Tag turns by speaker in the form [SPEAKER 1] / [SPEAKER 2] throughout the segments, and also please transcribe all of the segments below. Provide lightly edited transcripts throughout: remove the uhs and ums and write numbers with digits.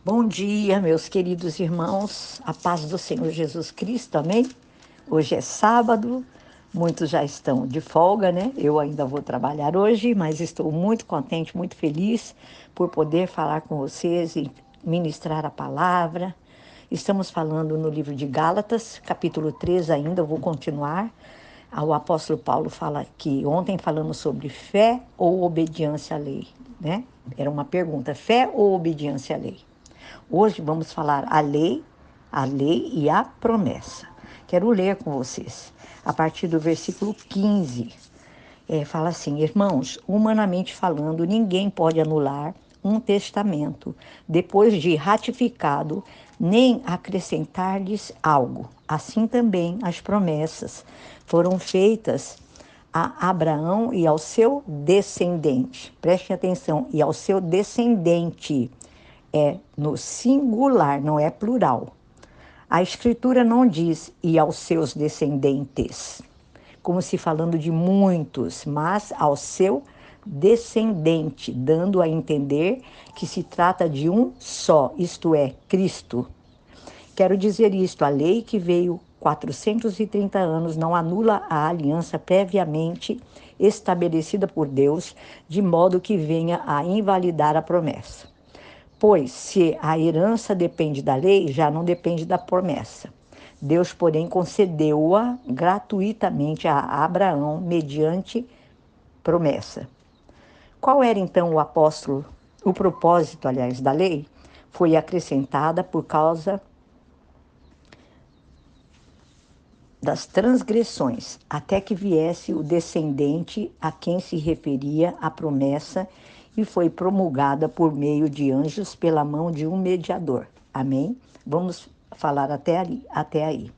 [SPEAKER 1] Bom dia, meus queridos irmãos, a paz do Senhor Jesus Cristo, amém? Hoje é sábado, muitos já estão de folga, né? Eu ainda vou trabalhar hoje, mas estou muito contente, muito feliz por poder falar com vocês e ministrar a palavra. Estamos falando no livro de Gálatas, capítulo 3 ainda, eu vou continuar. O apóstolo Paulo fala que ontem falamos sobre fé ou obediência à lei, né? Era uma pergunta, fé ou obediência à lei? Hoje vamos falar a lei e a promessa. Quero ler com vocês, a partir do versículo 15. Fala assim: irmãos, humanamente falando, ninguém pode anular um testamento depois de ratificado, nem acrescentar-lhes algo. Assim também as promessas foram feitas a Abraão e ao seu descendente. Preste atenção, e ao seu descendente. É no singular, não é plural. A Escritura não diz e aos seus descendentes, como se falando de muitos, mas ao seu descendente, dando a entender que se trata de um só, isto é, Cristo. Quero dizer isto: a lei que veio 430 anos não anula a aliança previamente estabelecida por Deus, de modo que venha a invalidar a promessa. Pois, se a herança depende da lei, já não depende da promessa. Deus, porém, concedeu-a gratuitamente a Abraão mediante promessa. Qual era então o propósito, aliás, da lei? Foi acrescentada por causa das transgressões, até que viesse o descendente a quem se referia a promessa e foi promulgada por meio de anjos pela mão de um mediador. Amém? Vamos falar até aí.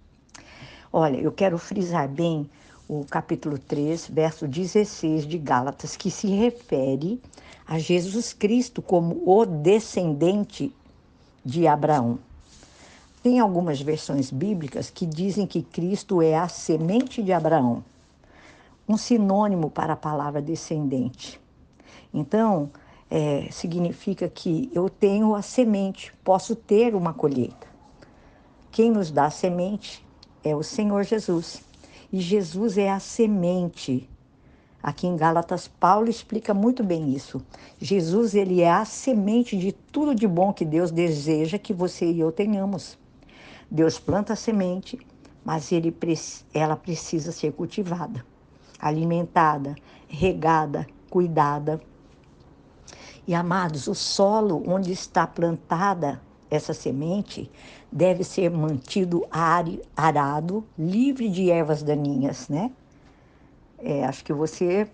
[SPEAKER 1] Olha, eu quero frisar bem o capítulo 3, verso 16 de Gálatas, que se refere a Jesus Cristo como o descendente de Abraão. Tem algumas versões bíblicas que dizem que Cristo é a semente de Abraão, um sinônimo para a palavra descendente. Então, significa que eu tenho a semente, posso ter uma colheita. Quem nos dá a semente é o Senhor Jesus. E Jesus é a semente. Aqui em Gálatas, Paulo explica muito bem isso. Jesus, ele é a semente de tudo de bom que Deus deseja que você e eu tenhamos. Deus planta a semente, mas ela precisa ser cultivada, alimentada, regada, cuidada. E, amados, o solo onde está plantada essa semente deve ser mantido arado, livre de ervas daninhas, né? Acho que você,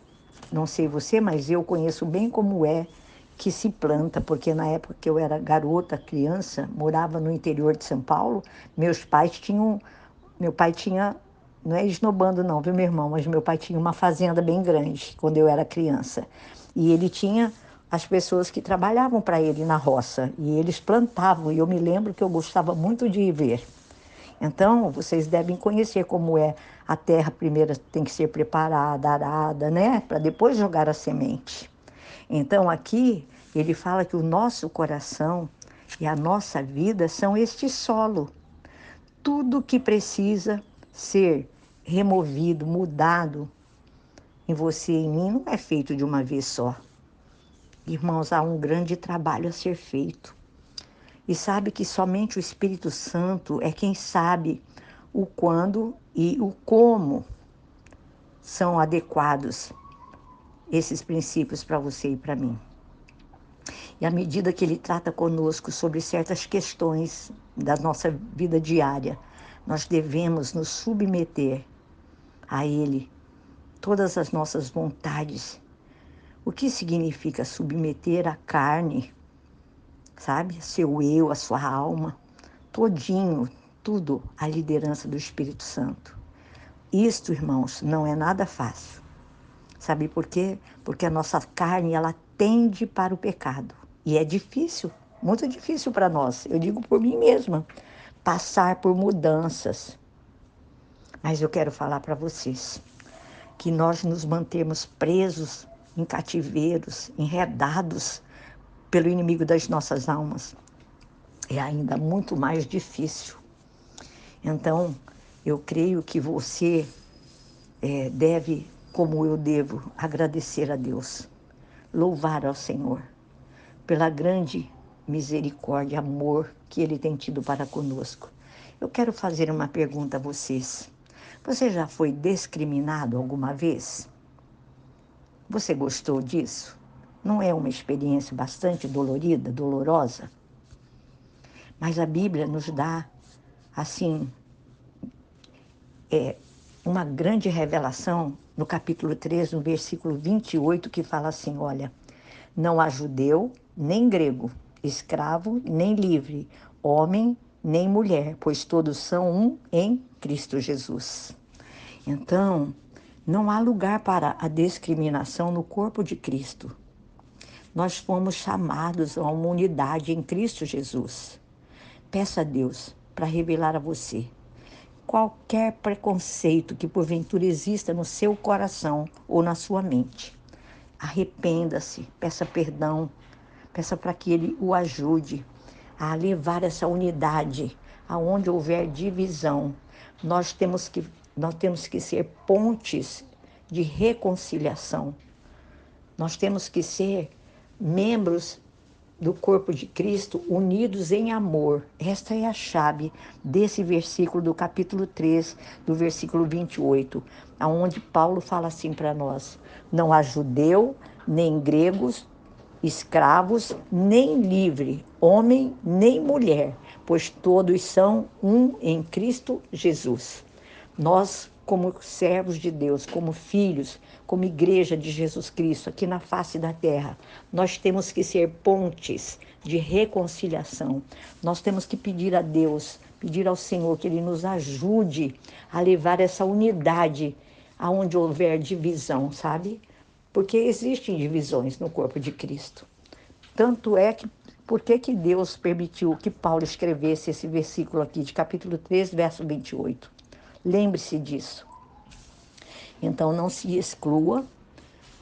[SPEAKER 1] não sei você, mas eu conheço bem como é que se planta, porque na época que eu era garota, criança, morava no interior de São Paulo, meu pai tinha, não é esnobando não, viu, meu irmão, mas meu pai tinha uma fazenda bem grande quando eu era criança. E ele tinha as pessoas que trabalhavam para ele na roça, e eles plantavam, e eu me lembro que eu gostava muito de ver. Então, vocês devem conhecer como é a terra primeiro tem que ser preparada, arada, né? Para depois jogar a semente. Então, aqui, ele fala que o nosso coração e a nossa vida são este solo. Tudo que precisa ser removido, mudado em você e em mim, não é feito de uma vez só. Irmãos, há um grande trabalho a ser feito. E sabe que somente o Espírito Santo é quem sabe o quando e o como são adequados esses princípios para você e para mim. E à medida que ele trata conosco sobre certas questões da nossa vida diária, nós devemos nos submeter a ele, todas as nossas vontades. O que significa submeter a carne, sabe? Seu eu, a sua alma, todinho, tudo à liderança do Espírito Santo. Isto, irmãos, não é nada fácil. Sabe por quê? Porque a nossa carne, ela tende para o pecado. E é difícil, muito difícil para nós. Eu digo por mim mesma, passar por mudanças. Mas eu quero falar para vocês que nós nos mantemos presos em cativeiros, enredados pelo inimigo das nossas almas. é ainda muito mais difícil. Então, eu creio que você deve, como eu devo, agradecer a Deus, louvar ao Senhor pela grande misericórdia e amor que Ele tem tido para conosco. Eu quero fazer uma pergunta a vocês. Você já foi discriminado alguma vez? Você gostou disso? Não é uma experiência bastante dolorida, dolorosa? Mas a Bíblia nos dá, assim, uma grande revelação no capítulo 3, no versículo 28, que fala assim, olha, não há judeu, nem grego, escravo, nem livre, homem, nem mulher, pois todos são um em Cristo Jesus. Então, não há lugar para a discriminação no corpo de Cristo. Nós fomos chamados a uma unidade em Cristo Jesus. Peça a Deus para revelar a você qualquer preconceito que porventura exista no seu coração ou na sua mente. Arrependa-se, peça perdão, peça para que Ele o ajude a levar essa unidade. Aonde houver divisão, nós temos que ser pontes de reconciliação. Nós temos que ser membros do corpo de Cristo unidos em amor. Esta é a chave desse versículo do capítulo 3, do versículo 28, aonde Paulo fala assim para nós: não há judeu, nem gregos, escravos, nem livre, homem, nem mulher, pois todos são um em Cristo Jesus. Nós, como servos de Deus, como filhos, como igreja de Jesus Cristo, aqui na face da terra, nós temos que ser pontes de reconciliação. Nós temos que pedir a Deus, pedir ao Senhor que Ele nos ajude a levar essa unidade aonde houver divisão, sabe? Porque existem divisões no corpo de Cristo. Tanto é que, por que Deus permitiu que Paulo escrevesse esse versículo aqui, de capítulo 3, verso 28? Lembre-se disso. Então, não se exclua,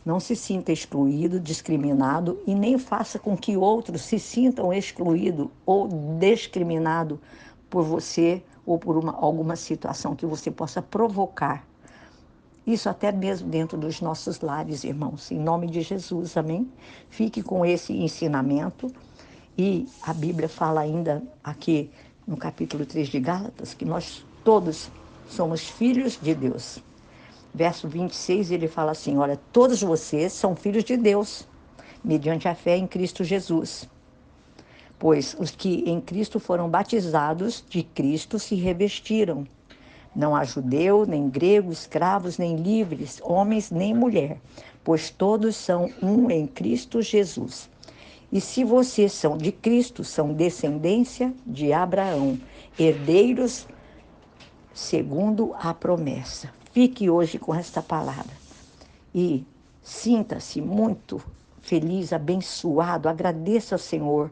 [SPEAKER 1] não se sinta excluído, discriminado e nem faça com que outros se sintam excluídos ou discriminados por você ou por alguma situação que você possa provocar. Isso até mesmo dentro dos nossos lares, irmãos. Em nome de Jesus, amém? Fique com esse ensinamento. E a Bíblia fala ainda aqui no capítulo 3 de Gálatas que nós todos somos filhos de Deus. Verso 26, ele fala assim, olha, todos vocês são filhos de Deus, mediante a fé em Cristo Jesus. Pois os que em Cristo foram batizados, de Cristo se revestiram. Não há judeu, nem grego, escravos, nem livres, homens, nem mulher, pois todos são um em Cristo Jesus. E se vocês são de Cristo, são descendência de Abraão, herdeiros segundo a promessa. Fique hoje com esta palavra e sinta-se muito feliz, abençoado, agradeça ao Senhor,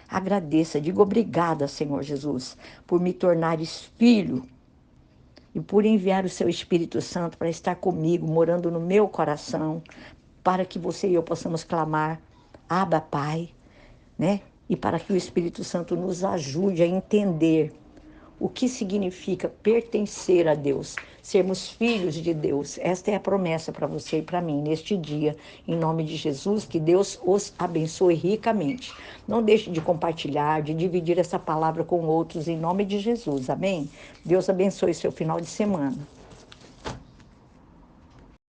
[SPEAKER 1] agradeça, diga obrigada, Senhor Jesus, por me tornares filho e por enviar o seu Espírito Santo para estar comigo, morando no meu coração, para que você e eu possamos clamar, Abba, Pai, né? E para que o Espírito Santo nos ajude a entender o que significa pertencer a Deus, sermos filhos de Deus. Esta é a promessa para você e para mim neste dia, em nome de Jesus, que Deus os abençoe ricamente. Não deixe de compartilhar, de dividir essa palavra com outros, em nome de Jesus, amém? Deus abençoe seu final de semana.